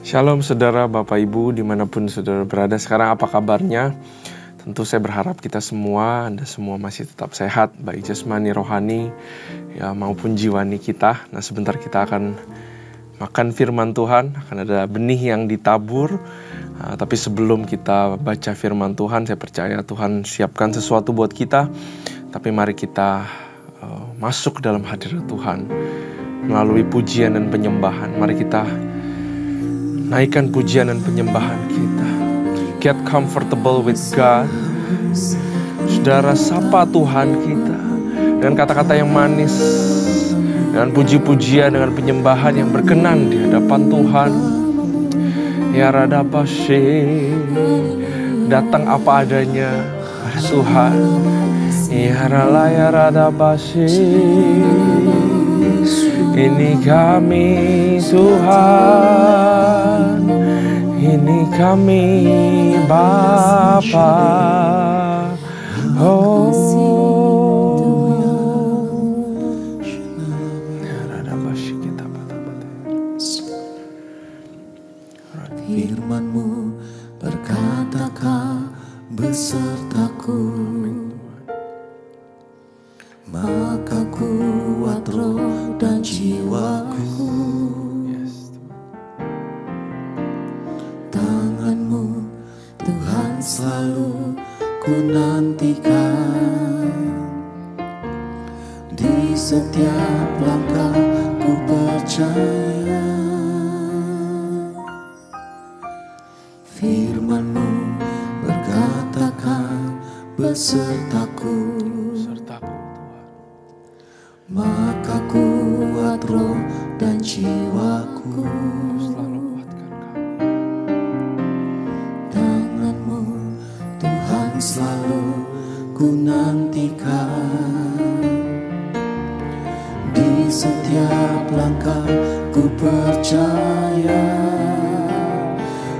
Shalom saudara, Bapak Ibu, dimanapun saudara berada sekarang, apa kabarnya? Tentu saya berharap kita semua, Anda semua masih tetap sehat, baik jasmani, rohani, ya maupun jiwani kita. Nah, sebentar kita akan makan firman Tuhan, akan ada benih yang ditabur. Tapi sebelum kita baca firman Tuhan, saya percaya Tuhan siapkan sesuatu buat kita. Tapi mari kita masuk dalam hadirat Tuhan melalui pujian dan penyembahan. Mari kita naikkan pujian dan penyembahan kita. Get comfortable with God. Saudara, sapa Tuhan kita dengan kata-kata yang manis, dengan puji-pujian, dengan penyembahan yang berkenan di hadapan Tuhan. Ya Radabashe, datang apa adanya pada Tuhan. Ya Ralaya Radabashe, ini kami Tuhan, ini kami Bapa. Oh, firman-Mu berkata-kata besertaku, maka kuat roh dan jiwaku. Tangan-Mu Tuhan selalu ku nantikan, di setiap langkah ku percaya. Firman-Mu berkatakan besertaku, maka kuat roh dan jiwaku. Tangan-Mu Tuhan selalu ku nantikan, di setiap langkah ku percaya.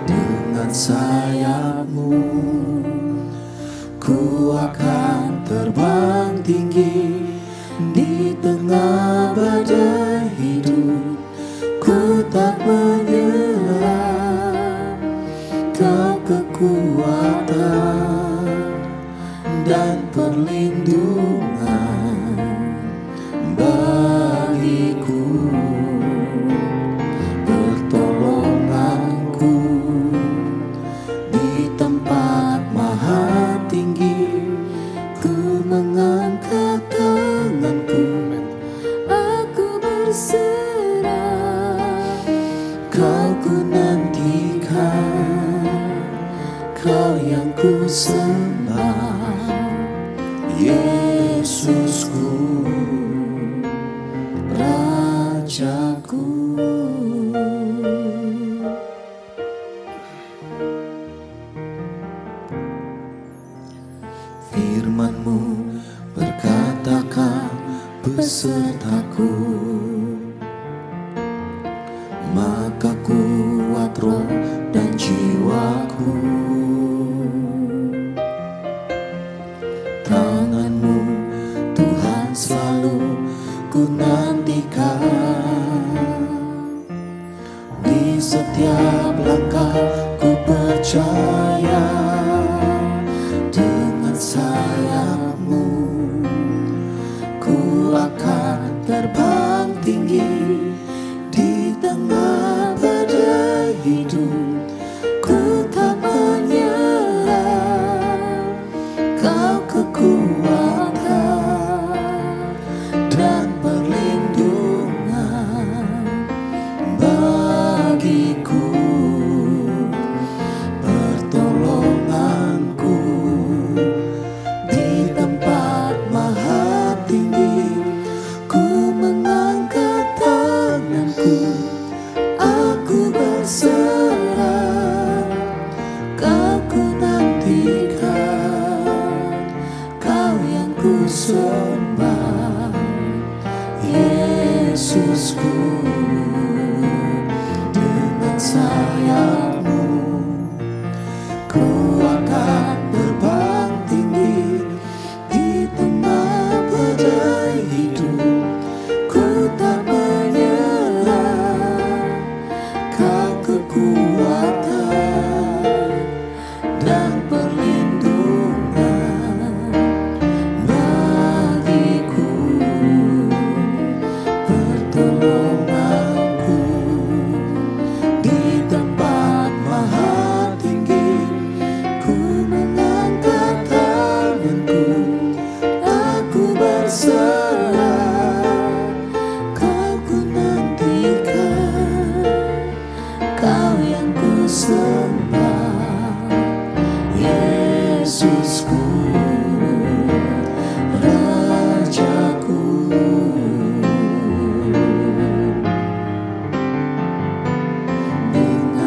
Dengan sayap-Mu ku akan terbang tinggi, di tengah badai hidup ku tak menyerah. Kau kekuatan dan perlindungan bagiku, pertolonganku di tempat maha tinggi. Ku mengangkat tanganku, aku berserah. Kau ku nantikan, Kau yang ku sembah, Yesusku, Rajaku. Firman-Mu berkatakan besertaku, maka kuat roh dan jiwaku. Tangan-Mu Tuhan selalu ku nantikan, di setiap langkah ku percaya. Dengan sayap-Mu ku akan terbang tinggi, di tengah badai hidup ku tak menyerah. Kau kekuatan dan perlindungan bagiku, pertolongan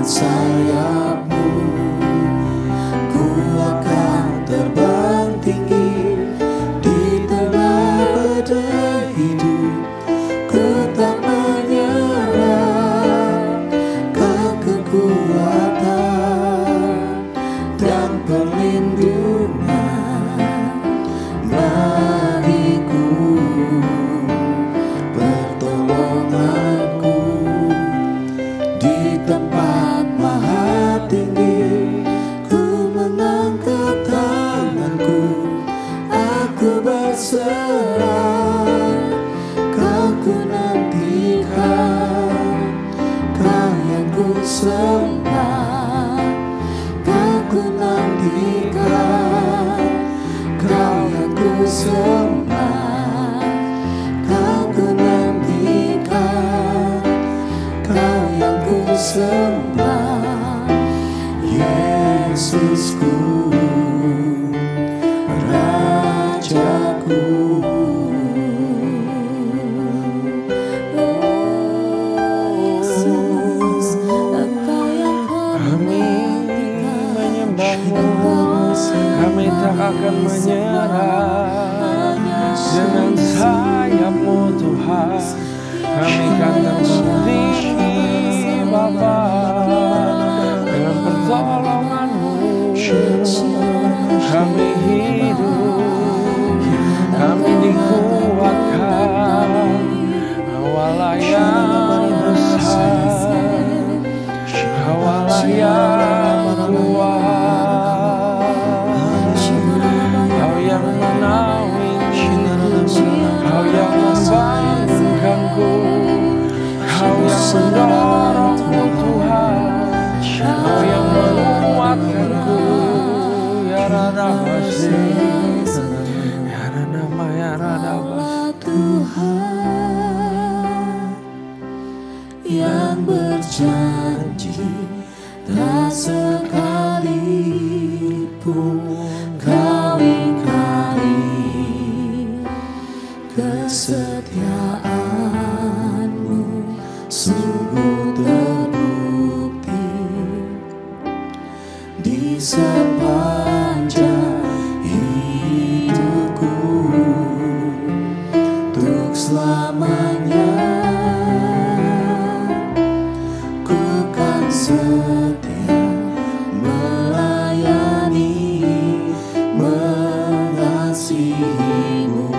sayapmu, ku akan terbang tinggi di tengah badai hidup. Ku tak menyerah, Kau kekuatan dan perlindungan bagiku, pertolonganku di tempat maha tinggi. Ku mengangkat tanganku, aku berserah, Kau ku nantikan, Kau yang ku sembah. Kau ku nantikan, Kau yang ku sembah. Kau ku nantikan, Kau yang ku sembah. Yesusku, Rajaku. Yesus, Engkau yang Kami menyembahmu, kami tak akan menyerah. Dengan sayapmu Tuhan, kami kan terbang tinggi Bapa. Dengan pertolonganmu kami hidup, kami dikuatkan. Kaulah yang besar, Kaulah yang kuat, Kau yang menaungi, Kau yang membangunkanku, Kau yang mendorongku Tuhan, Kau yang menguatkanku. Ya Radabasi, Ya Radama, Ya Radabasi. Tuhan yang berjanji, tak sekalipun Kau ingkari. Kesetiaanmu sungguh terbukti di sepanjang hidupku, untuk selamanya ku kan setia melayani, mengasihimu.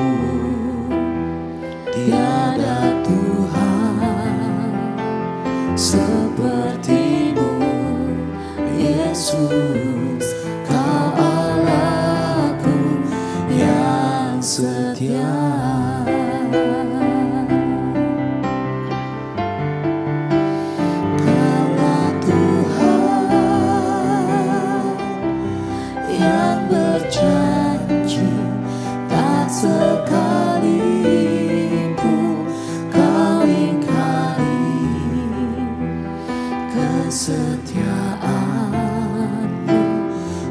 Tiada Tuhan sepertimu, Yesus, Kau Allahku yang setia. Kaulah Tuhan yang berjanji, tak sekalipun Kau ingkari. Kesetiaanmu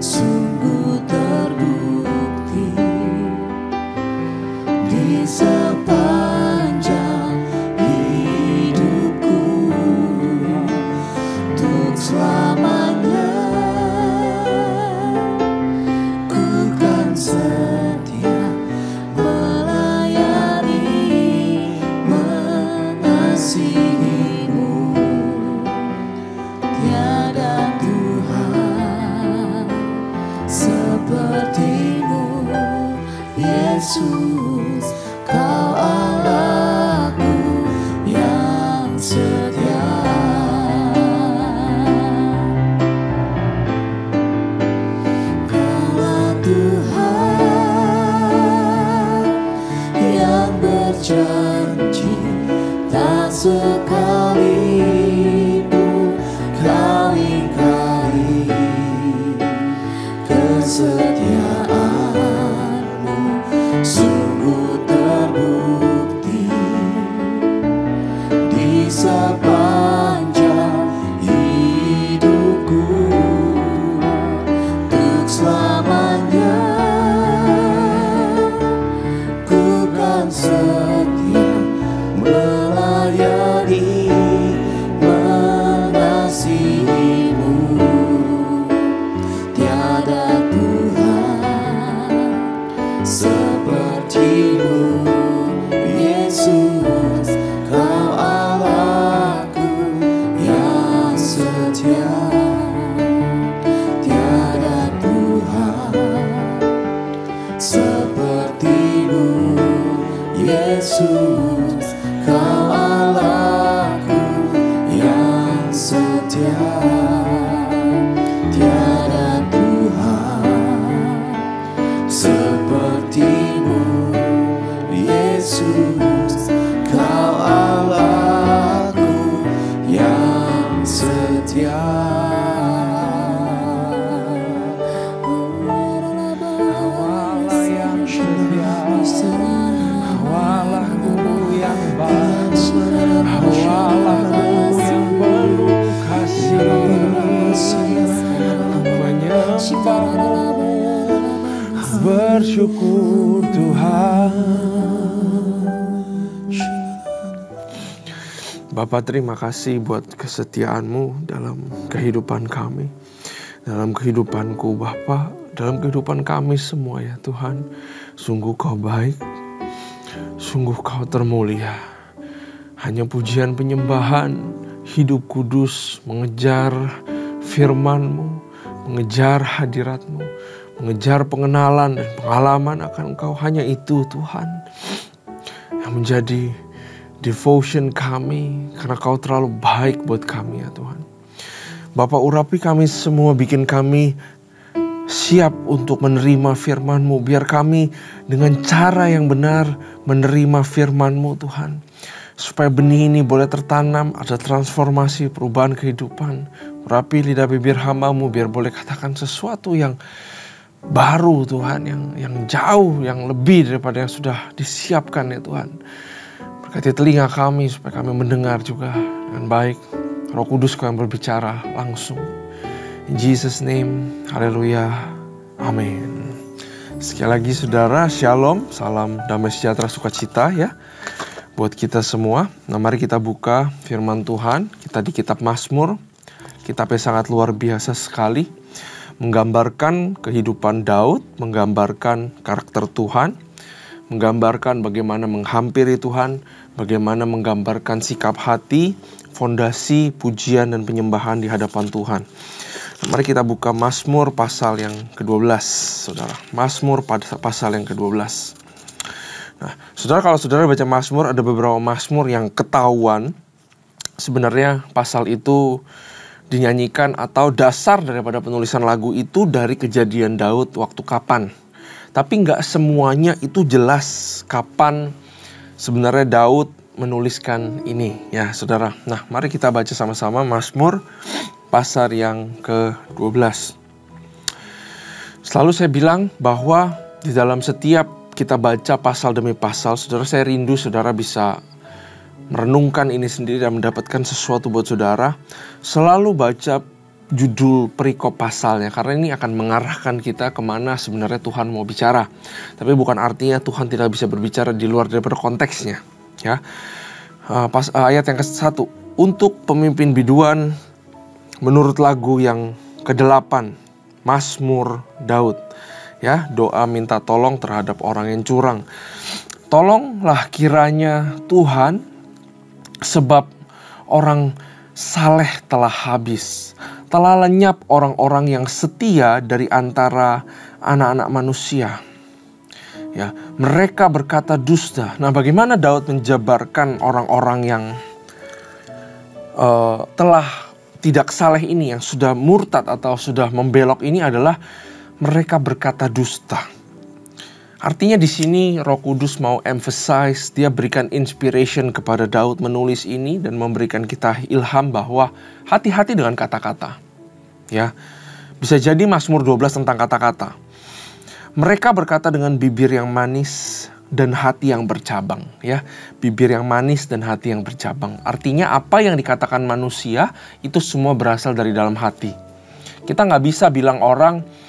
sungguh terbukti di sepanjang hidupku, untuk selamanya ku kan setia melayani, mengasihimu. Tiada Tuhan sepertimu, Yesus, Kau Allahku yang setia. Kaulah Tuhan yang berjanji, tak sekalipun Kau ingkari. Kesetiaanmu sungguh setia, tiada Tuhan seperti-Mu, Yesus. Kau Allahku yang setia. Bersyukur Tuhan. Bapa, terima kasih buat kesetiaan-Mu dalam kehidupan kami, dalam kehidupanku Bapa, dalam kehidupan kami semua ya Tuhan. Sungguh Kau baik, sungguh Kau termulia. Hanya pujian penyembahan, hidup kudus, mengejar firman-Mu, mengejar hadirat-Mu, mengejar pengenalan dan pengalaman akan Engkau. Hanya itu Tuhan yang menjadi devotion kami, karena Kau terlalu baik buat kami ya Tuhan. Bapak, urapi kami semua, bikin kami siap untuk menerima firman-Mu. Biar kami dengan cara yang benar menerima firman-Mu Tuhan, supaya benih ini boleh tertanam, ada transformasi, perubahan kehidupan. Urapi lidah bibir hamba-Mu, biar boleh katakan sesuatu yang baru Tuhan, yang jauh, yang lebih daripada yang sudah disiapkan ya Tuhan. Berkati telinga kami supaya kami mendengar juga dengan baik. Roh Kudus Kau yang berbicara langsung. In Jesus name, haleluya, amin. Sekali lagi saudara, shalom, salam damai sejahtera sukacita ya buat kita semua. Nah, mari kita buka firman Tuhan. Kita di kitab Mazmur. Kitabnya sangat luar biasa sekali, menggambarkan kehidupan Daud, menggambarkan karakter Tuhan, menggambarkan bagaimana menghampiri Tuhan, bagaimana menggambarkan sikap hati, fondasi pujian dan penyembahan di hadapan Tuhan. Mari kita buka Mazmur pasal yang ke-12, saudara. Mazmur pasal yang ke-12. Nah, saudara, kalau saudara baca Mazmur, ada beberapa Mazmur yang ketahuan sebenarnya pasal itu dinyanyikan atau dasar daripada penulisan lagu itu dari kejadian Daud waktu kapan. Tapi nggak semuanya itu jelas kapan sebenarnya Daud menuliskan ini ya saudara. Nah, mari kita baca sama-sama Mazmur pasal yang ke-12. Selalu saya bilang bahwa di dalam setiap kita baca pasal demi pasal, saudara, saya rindu saudara bisa merenungkan ini sendiri dan mendapatkan sesuatu buat saudara. Selalu baca judul perikop pasalnya, karena ini akan mengarahkan kita kemana sebenarnya Tuhan mau bicara. Tapi bukan artinya Tuhan tidak bisa berbicara di luar daripada konteksnya ya. Ayat yang ke-1, untuk pemimpin biduan menurut lagu yang ke-8, Mazmur Daud ya, doa minta tolong terhadap orang yang curang. Tolonglah kiranya Tuhan, sebab orang saleh telah habis, telah lenyap orang-orang yang setia dari antara anak-anak manusia. Ya, mereka berkata dusta. Nah, bagaimana Daud menjabarkan orang-orang yang telah tidak saleh ini, yang sudah murtad atau sudah membelok ini adalah mereka berkata dusta. Artinya di sini Roh Kudus mau emphasize, dia berikan inspiration kepada Daud menulis ini dan memberikan kita ilham bahwa hati-hati dengan kata-kata. Ya. Bisa jadi Mazmur 12 tentang kata-kata. Mereka berkata dengan bibir yang manis dan hati yang bercabang, ya. Bibir yang manis dan hati yang bercabang. Artinya apa yang dikatakan manusia itu semua berasal dari dalam hati. Kita nggak bisa bilang orang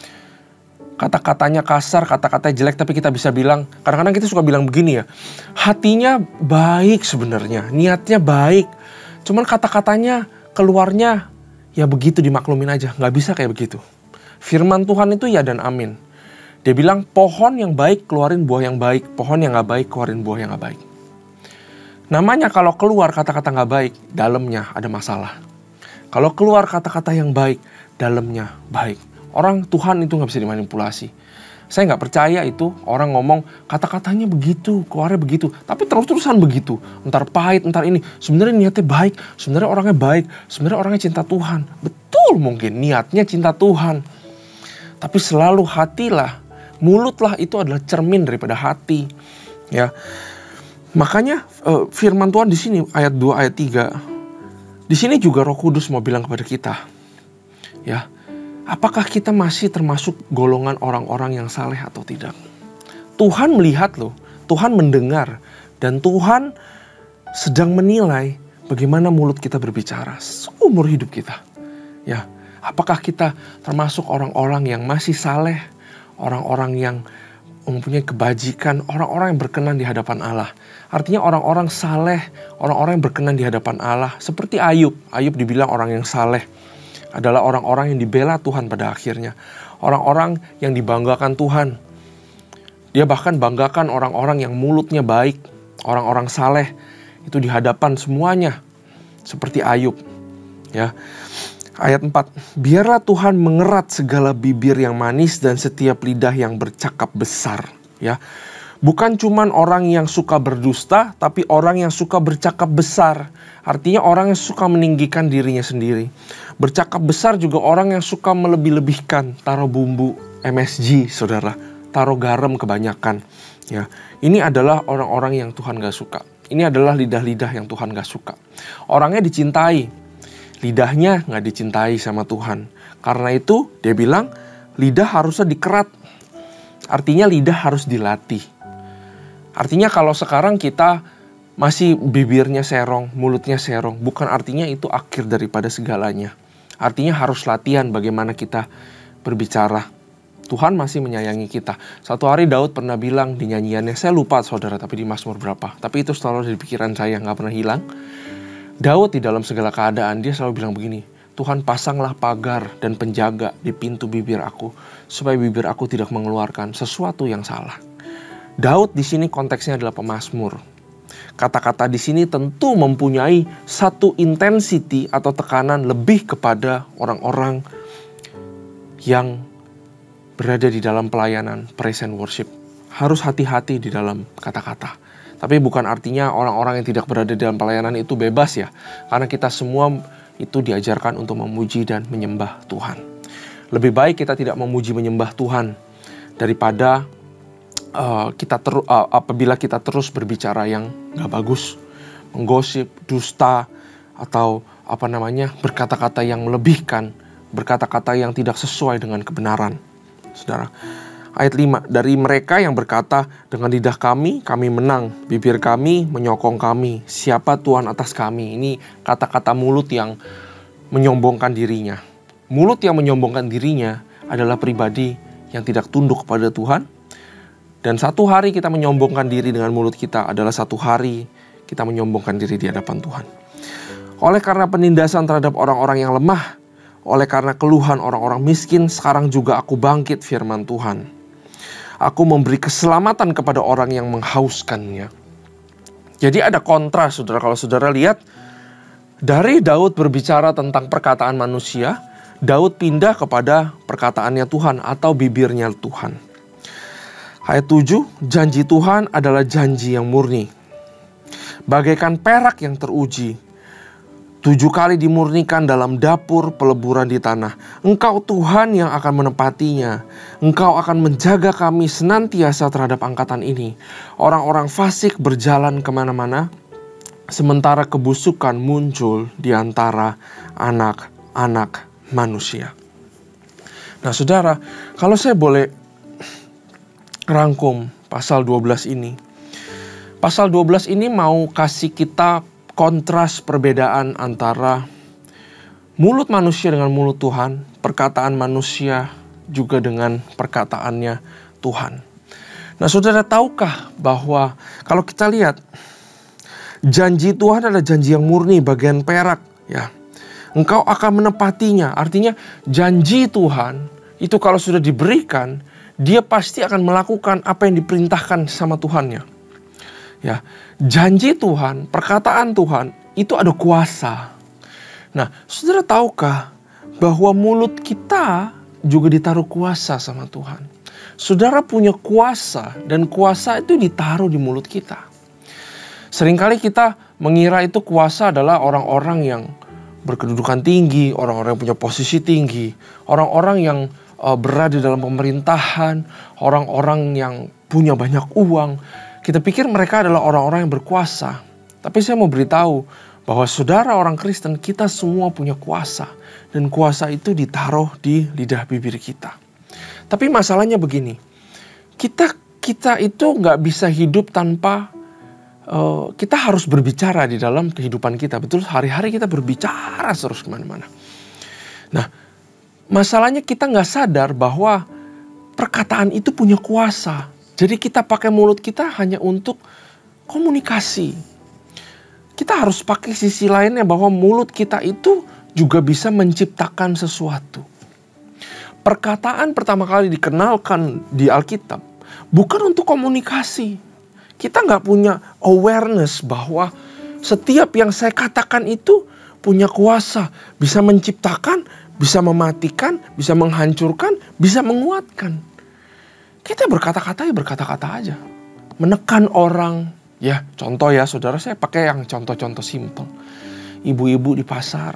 kata-katanya kasar, kata-katanya jelek, tapi kita bisa bilang, kadang-kadang kita suka bilang begini ya, hatinya baik sebenarnya, niatnya baik, cuman kata-katanya keluarnya ya begitu, dimaklumin aja. Nggak bisa kayak begitu. Firman Tuhan itu ya dan amin. Dia bilang pohon yang baik keluarin buah yang baik, pohon yang nggak baik keluarin buah yang nggak baik. Namanya kalau keluar kata-kata nggak baik, dalamnya ada masalah. Kalau keluar kata-kata yang baik, dalamnya baik. Orang Tuhan itu nggak bisa dimanipulasi. Saya nggak percaya itu orang ngomong kata-katanya begitu, keluarnya begitu, tapi terus-terusan begitu. Entar pahit, entar ini. Sebenarnya niatnya baik, sebenarnya orangnya baik, sebenarnya orangnya cinta Tuhan. Betul mungkin niatnya cinta Tuhan. Tapi selalu hatilah, mulutlah itu adalah cermin daripada hati. Ya, makanya firman Tuhan di sini ayat 2 ayat 3. Di sini juga Roh Kudus mau bilang kepada kita. Ya. Apakah kita masih termasuk golongan orang-orang yang saleh atau tidak? Tuhan melihat loh, Tuhan mendengar, dan Tuhan sedang menilai bagaimana mulut kita berbicara seumur hidup kita. Ya, apakah kita termasuk orang-orang yang masih saleh, orang-orang yang mempunyai kebajikan, orang-orang yang berkenan di hadapan Allah. Artinya orang-orang saleh, orang-orang yang berkenan di hadapan Allah. Seperti Ayub, Ayub dibilang orang yang saleh. Adalah orang-orang yang dibela Tuhan pada akhirnya. Orang-orang yang dibanggakan Tuhan. Dia bahkan banggakan orang-orang yang mulutnya baik. Orang-orang saleh. Itu di hadapan semuanya. Seperti Ayub. Ya. Ayat 4. Biarlah Tuhan mengerat segala bibir yang manis dan setiap lidah yang bercakap besar. Ya. Bukan cuman orang yang suka berdusta, tapi orang yang suka bercakap besar. Artinya orang yang suka meninggikan dirinya sendiri. Bercakap besar juga orang yang suka melebih-lebihkan. Taruh bumbu MSG, saudara. Taruh garam kebanyakan. Ya, ini adalah orang-orang yang Tuhan gak suka. Ini adalah lidah-lidah yang Tuhan gak suka. Orangnya dicintai. Lidahnya gak dicintai sama Tuhan. Karena itu dia bilang lidah harusnya dikerat. Artinya lidah harus dilatih. Artinya kalau sekarang kita masih bibirnya serong, mulutnya serong, bukan artinya itu akhir daripada segalanya. Artinya harus latihan bagaimana kita berbicara. Tuhan masih menyayangi kita. Satu hari Daud pernah bilang di nyanyiannya, saya lupa saudara, tapi di Mazmur berapa. Tapi itu selalu di pikiran saya, gak pernah hilang. Daud di dalam segala keadaan, dia selalu bilang begini, Tuhan pasanglah pagar dan penjaga di pintu bibir aku, supaya bibir aku tidak mengeluarkan sesuatu yang salah. Daud di sini konteksnya adalah pemazmur. Kata-kata di sini tentu mempunyai satu intensity atau tekanan lebih kepada orang-orang yang berada di dalam pelayanan praise and worship. Harus hati-hati di dalam kata-kata. Tapi bukan artinya orang-orang yang tidak berada di dalam pelayanan itu bebas ya. Karena kita semua itu diajarkan untuk memuji dan menyembah Tuhan. Lebih baik kita tidak memuji menyembah Tuhan daripada apabila kita terus berbicara yang gak bagus, menggosip, dusta, atau berkata-kata yang melebihkan, berkata-kata yang tidak sesuai dengan kebenaran. Saudara, ayat 5, dari mereka yang berkata, dengan lidah kami menang, bibir kami menyokong kami, siapa Tuhan atas kami. Ini kata-kata mulut yang menyombongkan dirinya. Mulut yang menyombongkan dirinya adalah pribadi yang tidak tunduk kepada Tuhan. Dan satu hari kita menyombongkan diri dengan mulut kita adalah satu hari kita menyombongkan diri di hadapan Tuhan. Oleh karena penindasan terhadap orang-orang yang lemah, oleh karena keluhan orang-orang miskin, sekarang juga aku bangkit, firman Tuhan. Aku memberi keselamatan kepada orang yang menghauskannya. Jadi ada kontras, saudara. Kalau saudara lihat, dari Daud berbicara tentang perkataan manusia, Daud pindah kepada perkataannya Tuhan atau bibirnya Tuhan. Ayat 7, janji Tuhan adalah janji yang murni. Bagaikan perak yang teruji, 7 kali dimurnikan dalam dapur peleburan di tanah. Engkau Tuhan yang akan menepatinya. Engkau akan menjaga kami senantiasa terhadap angkatan ini. Orang-orang fasik berjalan kemana-mana, sementara kebusukan muncul di antara anak-anak manusia. Nah saudara, kalau saya boleh rangkum pasal 12 ini. Pasal 12 ini mau kasih kita kontras perbedaan antara mulut manusia dengan mulut Tuhan, perkataan manusia juga dengan perkataannya Tuhan. Nah saudara, tahukah bahwa kalau kita lihat janji Tuhan adalah janji yang murni, bagian perak ya. Engkau akan menepatinya. Artinya janji Tuhan itu kalau sudah diberikan, dia pasti akan melakukan apa yang diperintahkan sama Tuhannya. Ya, janji Tuhan, perkataan Tuhan itu ada kuasa. Nah, saudara tahukah bahwa mulut kita juga ditaruh kuasa sama Tuhan. Saudara punya kuasa dan kuasa itu ditaruh di mulut kita. Seringkali kita mengira itu kuasa adalah orang-orang yang berkedudukan tinggi, orang-orang yang punya posisi tinggi, orang-orang yang berada dalam pemerintahan, orang-orang yang punya banyak uang. Kita pikir mereka adalah orang-orang yang berkuasa. Tapi saya mau beritahu bahwa saudara orang Kristen, kita semua punya kuasa. Dan kuasa itu ditaruh di lidah bibir kita. Tapi masalahnya begini, kita itu nggak bisa hidup tanpa, kita harus berbicara di dalam kehidupan kita. Betul, hari-hari kita berbicara terus kemana-mana. Nah, masalahnya kita nggak sadar bahwa perkataan itu punya kuasa. Jadi kita pakai mulut kita hanya untuk komunikasi. Kita harus pakai sisi lainnya bahwa mulut kita itu juga bisa menciptakan sesuatu. Perkataan pertama kali dikenalkan di Alkitab bukan untuk komunikasi. Kita nggak punya awareness bahwa setiap yang saya katakan itu punya kuasa. Bisa menciptakan, bisa mematikan, bisa menghancurkan, bisa menguatkan. Kita berkata-kata ya berkata-kata aja. Menekan orang. Ya contoh ya saudara, saya pakai yang contoh-contoh simple. Ibu-ibu di pasar,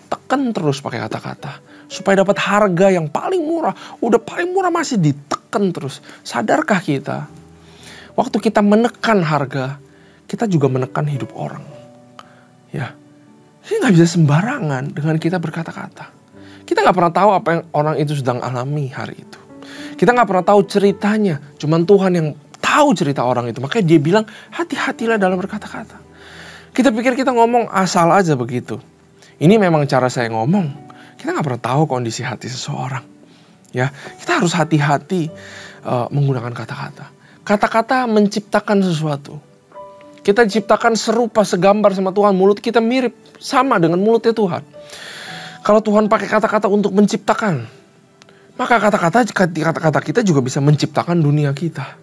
tekan terus pakai kata-kata. Supaya dapat harga yang paling murah. Udah paling murah masih ditekan terus. Sadarkah kita? Waktu kita menekan harga, kita juga menekan hidup orang. Ya, ini nggak bisa sembarangan dengan kita berkata-kata. Kita nggak pernah tahu apa yang orang itu sedang alami hari itu. Kita nggak pernah tahu ceritanya. Cuman Tuhan yang tahu cerita orang itu. Makanya dia bilang, hati-hatilah dalam berkata-kata. Kita pikir kita ngomong asal aja begitu. Ini memang cara saya ngomong. Kita nggak pernah tahu kondisi hati seseorang. Ya, kita harus hati-hati menggunakan kata-kata. Kata-kata menciptakan sesuatu. Kita diciptakan serupa, segambar sama Tuhan. Mulut kita mirip, sama dengan mulutnya Tuhan. Kalau Tuhan pakai kata-kata untuk menciptakan, maka kata-kata kita juga bisa menciptakan dunia kita.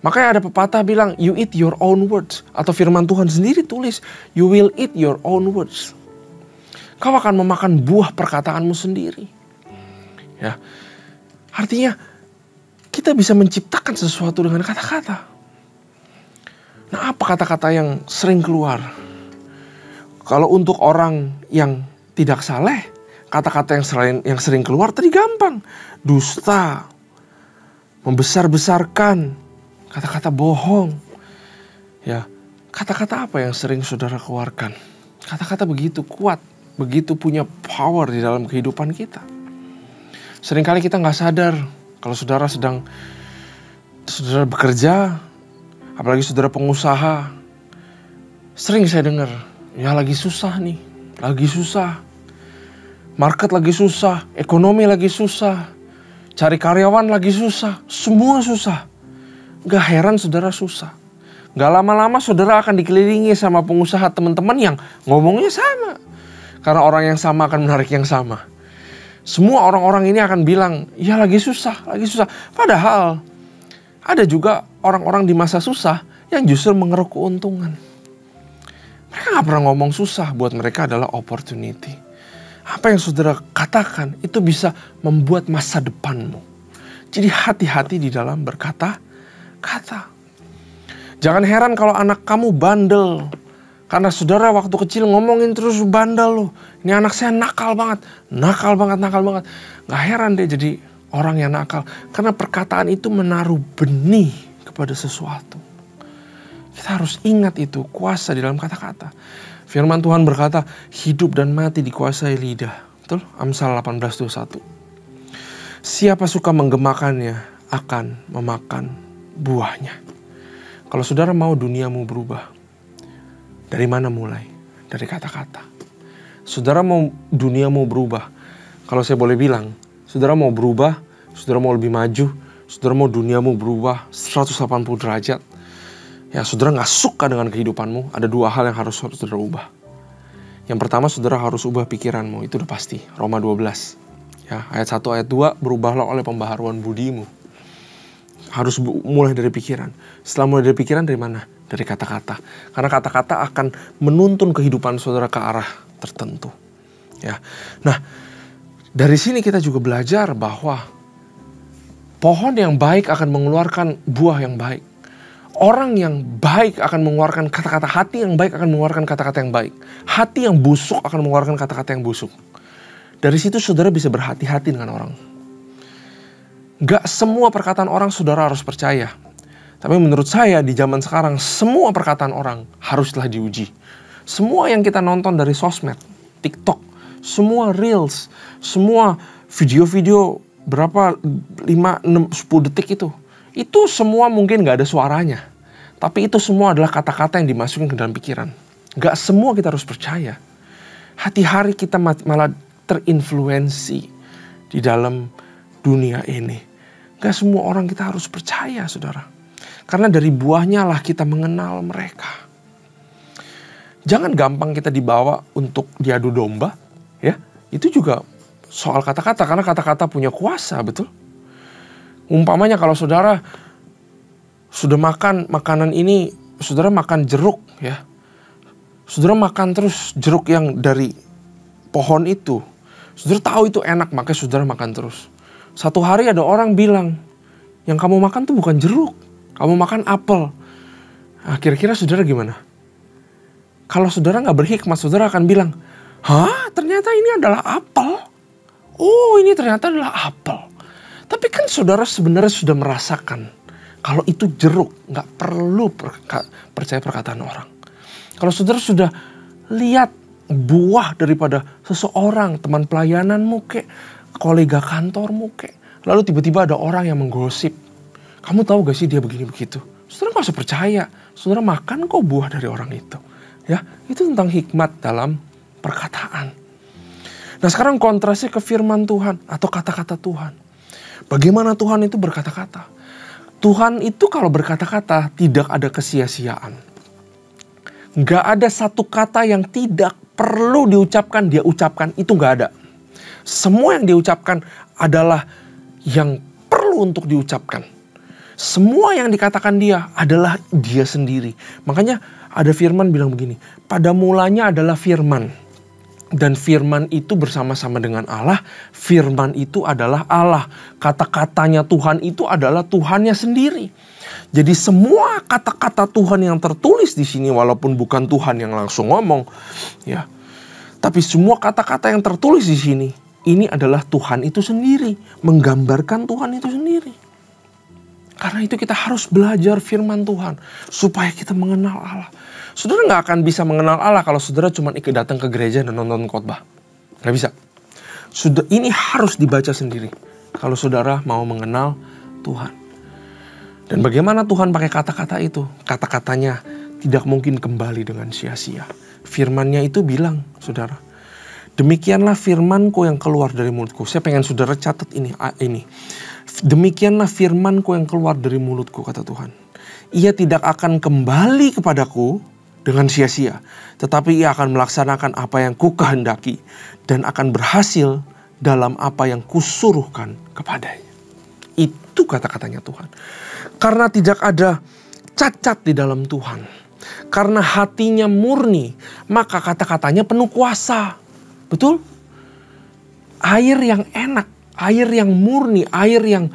Makanya ada pepatah bilang, you eat your own words. Atau firman Tuhan sendiri tulis, you will eat your own words. Kau akan memakan buah perkataanmu sendiri. Ya, artinya kita bisa menciptakan sesuatu dengan kata-kata. Nah, apa kata-kata yang sering keluar? Kalau untuk orang yang tidak saleh, kata-kata yang sering keluar tadi gampang. Dusta, membesar-besarkan, kata-kata bohong. Ya, kata-kata apa yang sering saudara keluarkan? Kata-kata begitu kuat, begitu punya power di dalam kehidupan kita. Seringkali kita nggak sadar kalau saudara bekerja, apalagi saudara pengusaha. Sering saya dengar, ya lagi susah nih, lagi susah. Market lagi susah, ekonomi lagi susah, cari karyawan lagi susah, semua susah. Gak heran saudara susah. Gak lama-lama saudara akan dikelilingi sama pengusaha teman-teman yang ngomongnya sama. Karena orang yang sama akan menarik yang sama. Semua orang-orang ini akan bilang, ya lagi susah, lagi susah. Padahal ada juga orang-orang di masa susah yang justru mengeruk keuntungan. Mereka gak pernah ngomong susah, buat mereka adalah opportunity. Apa yang saudara katakan itu bisa membuat masa depanmu. Jadi hati-hati di dalam berkata-kata. Jangan heran kalau anak kamu bandel. Karena saudara waktu kecil ngomongin terus bandel loh. Ini anak saya nakal banget. Nakal banget. Gak heran deh jadi orang yang nakal. Karena perkataan itu menaruh benih kepada sesuatu. Kita harus ingat itu, kuasa di dalam kata-kata. Firman Tuhan berkata, hidup dan mati dikuasai lidah. Betul? Amsal 18:21. Siapa suka menggemakannya akan memakan buahnya. Kalau saudara mau duniamu berubah, dari mana mulai? Dari kata-kata. Saudara mau duniamu berubah. Kalau saya boleh bilang, saudara mau berubah, saudara mau lebih maju, saudara mau duniamu berubah 180 derajat. Ya, saudara gak suka dengan kehidupanmu, ada dua hal yang harus saudara ubah. Yang pertama, saudara harus ubah pikiranmu, itu udah pasti. Roma 12. Ya, ayat 1, ayat 2, berubahlah oleh pembaharuan budimu. Harus mulai dari pikiran. Setelah mulai dari pikiran, dari mana? Dari kata-kata. Karena kata-kata akan menuntun kehidupan saudara ke arah tertentu. Ya. Nah, dari sini kita juga belajar bahwa Pohon yang baik akan mengeluarkan buah yang baik. Orang yang baik akan mengeluarkan kata-kata, hati yang baik akan mengeluarkan kata-kata yang baik. Hati yang busuk akan mengeluarkan kata-kata yang busuk. Dari situ saudara bisa berhati-hati dengan orang. Gak semua perkataan orang saudara harus percaya. Tapi menurut saya di zaman sekarang semua perkataan orang haruslah diuji. Semua yang kita nonton dari sosmed, TikTok, semua reels, semua video-video berapa 5, 6, 10 detik itu semua mungkin gak ada suaranya. Tapi itu semua adalah kata-kata yang dimasukin ke dalam pikiran. Gak semua kita harus percaya. Hati-hati kita malah terinfluensi di dalam dunia ini. Gak semua orang kita harus percaya, saudara. Karena dari buahnya lah kita mengenal mereka. Jangan gampang kita dibawa untuk diadu domba, ya. Itu juga soal kata-kata, karena kata-kata punya kuasa, betul? Umpamanya kalau saudara sudah makan makanan ini, saudara makan jeruk, ya. Saudara makan terus jeruk yang dari pohon itu. Saudara tahu itu enak, makanya saudara makan terus. Satu hari ada orang bilang, yang kamu makan tuh bukan jeruk, kamu makan apel. Nah, kira-kira saudara gimana? Kalau saudara nggak berhikmat, saudara akan bilang, hah, ternyata ini adalah apel. Oh, ini ternyata adalah apel. Tapi kan saudara sebenarnya sudah merasakan kalau itu jeruk, nggak perlu percaya perkataan orang. Kalau saudara sudah lihat buah daripada seseorang, teman pelayananmu kek, kolega kantormu kek, lalu tiba-tiba ada orang yang menggosip, kamu tahu gak sih dia begini begitu? Saudara nggak usah percaya, saudara makan kok buah dari orang itu. Ya, itu tentang hikmat dalam perkataan. Nah sekarang kontrasnya ke firman Tuhan atau kata-kata Tuhan. Bagaimana Tuhan itu berkata-kata? Tuhan itu kalau berkata-kata tidak ada kesia-siaan. Gak ada satu kata yang tidak perlu diucapkan, dia ucapkan, itu gak ada. Semua yang diucapkan adalah yang perlu untuk diucapkan. Semua yang dikatakan dia adalah dia sendiri. Makanya ada firman bilang begini, pada mulanya adalah firman. Dan firman itu bersama-sama dengan Allah. Firman itu adalah Allah. Kata-katanya Tuhan itu adalah Tuhannya sendiri. Jadi semua kata-kata Tuhan yang tertulis di sini, walaupun bukan Tuhan yang langsung ngomong, ya, tapi semua kata-kata yang tertulis di sini, ini adalah Tuhan itu sendiri, menggambarkan Tuhan itu sendiri. Karena itu kita harus belajar firman Tuhan supaya kita mengenal Allah. Saudara gak akan bisa mengenal Allah kalau saudara cuma ikut datang ke gereja dan nonton khotbah. Gak bisa. Ini harus dibaca sendiri kalau saudara mau mengenal Tuhan. Dan bagaimana Tuhan pakai kata-kata itu? Kata-katanya tidak mungkin kembali dengan sia-sia. Firman-Nya itu bilang, saudara, demikianlah firman-Ku yang keluar dari mulutku. Saya pengen saudara catat ini. Demikianlah firman-Ku yang keluar dari mulutku, kata Tuhan. Ia tidak akan kembali kepadaku dengan sia-sia, tetapi ia akan melaksanakan apa yang ku kehendaki dan akan berhasil dalam apa yang kusuruhkan kepadanya. Itu kata-katanya Tuhan. Karena tidak ada cacat di dalam Tuhan, karena hatinya murni, maka kata-katanya penuh kuasa. Betul? Air yang enak, air yang murni, air yang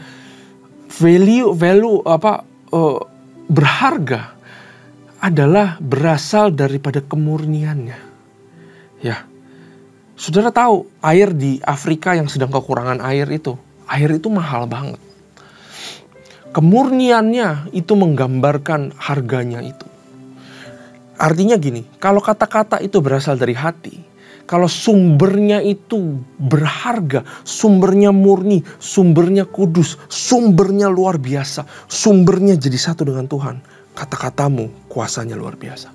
berharga adalah berasal daripada kemurniannya. Ya, saudara tahu air di Afrika yang sedang kekurangan air itu mahal banget. Kemurniannya itu menggambarkan harganya itu. Artinya gini, kalau kata-kata itu berasal dari hati, kalau sumbernya itu berharga, sumbernya murni, sumbernya kudus, sumbernya luar biasa, sumbernya jadi satu dengan Tuhan, kata-katamu kuasanya luar biasa.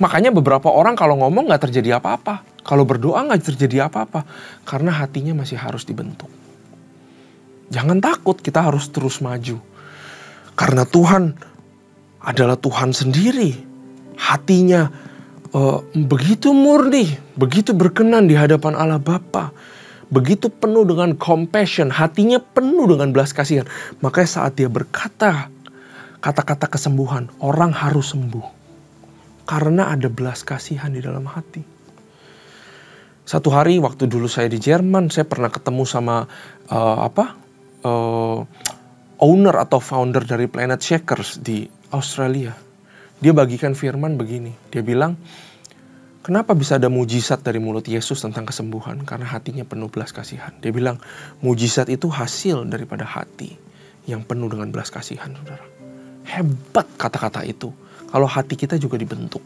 Makanya beberapa orang kalau ngomong gak terjadi apa-apa. Kalau berdoa gak terjadi apa-apa. Karena hatinya masih harus dibentuk. Jangan takut, kita harus terus maju. Karena Tuhan adalah Tuhan sendiri. Hatinya begitu murni, begitu berkenan di hadapan Allah Bapa. Begitu penuh dengan compassion, hatinya penuh dengan belas kasihan. Makanya saat dia berkata kata-kata kesembuhan, orang harus sembuh. Karena ada belas kasihan di dalam hati. Satu hari waktu dulu saya di Jerman, saya pernah ketemu sama owner atau founder dari Planet Shakers di Australia. Dia bagikan firman begini. Dia bilang, kenapa bisa ada mujizat dari mulut Yesus tentang kesembuhan? Karena hatinya penuh belas kasihan. Dia bilang, mujizat itu hasil daripada hati yang penuh dengan belas kasihan, saudara. Hebat kata-kata itu. Kalau hati kita juga dibentuk.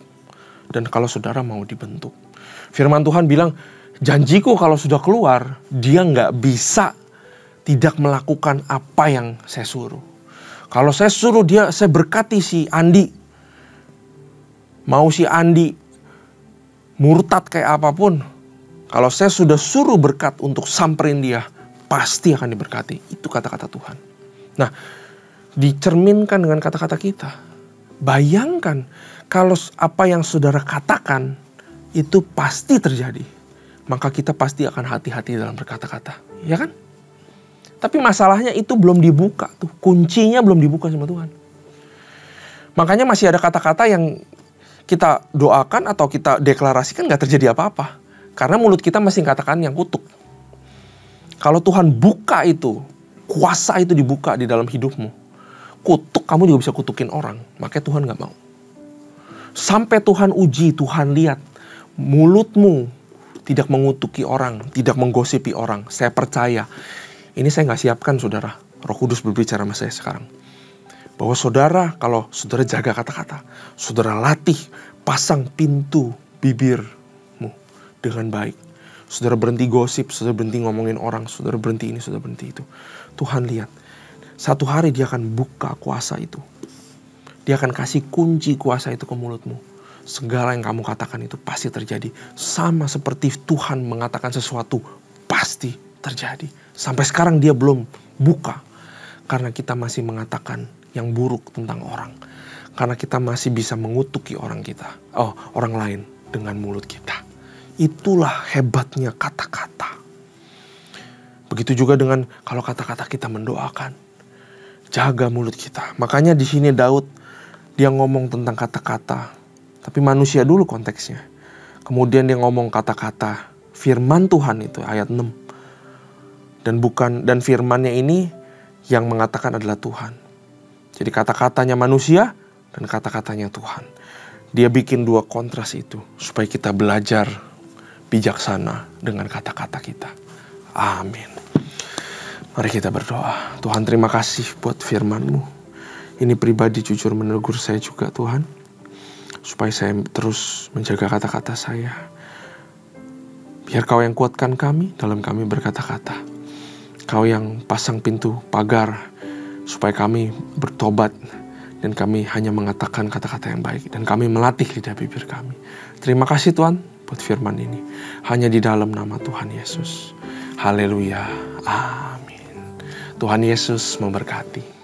Dan kalau saudara mau dibentuk. Firman Tuhan bilang, janjiku kalau sudah keluar, dia nggak bisa tidak melakukan apa yang saya suruh. Kalau saya suruh dia, saya berkati si Andi. Mau si Andi murtad kayak apapun, kalau saya sudah suruh berkat untuk samperin dia, pasti akan diberkati. Itu kata-kata Tuhan. Nah, dicerminkan dengan kata-kata kita. Bayangkan kalau apa yang saudara katakan itu pasti terjadi. Maka kita pasti akan hati-hati dalam berkata-kata. Ya kan? Tapi masalahnya itu belum dibuka tuh. Kuncinya belum dibuka sama Tuhan. Makanya masih ada kata-kata yang kita doakan atau kita deklarasikan gak terjadi apa-apa. Karena mulut kita masih katakan yang kutuk. Kalau Tuhan buka itu, kuasa itu dibuka di dalam hidupmu, kutuk, kamu juga bisa kutukin orang. Makanya Tuhan gak mau. Sampai Tuhan uji, Tuhan lihat mulutmu tidak mengutuki orang, tidak menggosipi orang. Saya percaya, ini saya gak siapkan saudara. Roh Kudus berbicara sama saya sekarang. Bahwa saudara, kalau saudara jaga kata-kata, saudara latih, pasang pintu bibirmu dengan baik. Saudara berhenti gosip, saudara berhenti ngomongin orang, saudara berhenti ini, saudara berhenti itu. Tuhan lihat, satu hari dia akan buka kuasa itu. Dia akan kasih kunci kuasa itu ke mulutmu. Segala yang kamu katakan itu pasti terjadi. Sama seperti Tuhan mengatakan sesuatu, pasti terjadi. Sampai sekarang dia belum buka. Karena kita masih mengatakan yang buruk tentang orang. Karena kita masih bisa mengutuki orang lain dengan mulut kita. Itulah hebatnya kata-kata. Begitu juga dengan kalau kata-kata kita mendoakan. Jaga mulut kita. Makanya di sini Daud dia ngomong tentang kata-kata. Tapi manusia dulu konteksnya. Kemudian dia ngomong kata-kata firman Tuhan itu ayat 6. Dan firmannya ini yang mengatakan adalah Tuhan. Jadi kata-katanya manusia dan kata-katanya Tuhan. Dia bikin dua kontras itu supaya kita belajar bijaksana dengan kata-kata kita. Amin. Mari kita berdoa. Tuhan, terima kasih buat firman-Mu. Ini pribadi jujur menegur saya juga Tuhan. Supaya saya terus menjaga kata-kata saya. Biar Kau yang kuatkan kami dalam kami berkata-kata. Kau yang pasang pintu pagar supaya kami bertobat dan kami hanya mengatakan kata-kata yang baik dan kami melatih lidah bibir kami. Terima kasih Tuhan buat firman ini. Hanya di dalam nama Tuhan Yesus. Haleluya. Amin. Tuhan Yesus memberkati.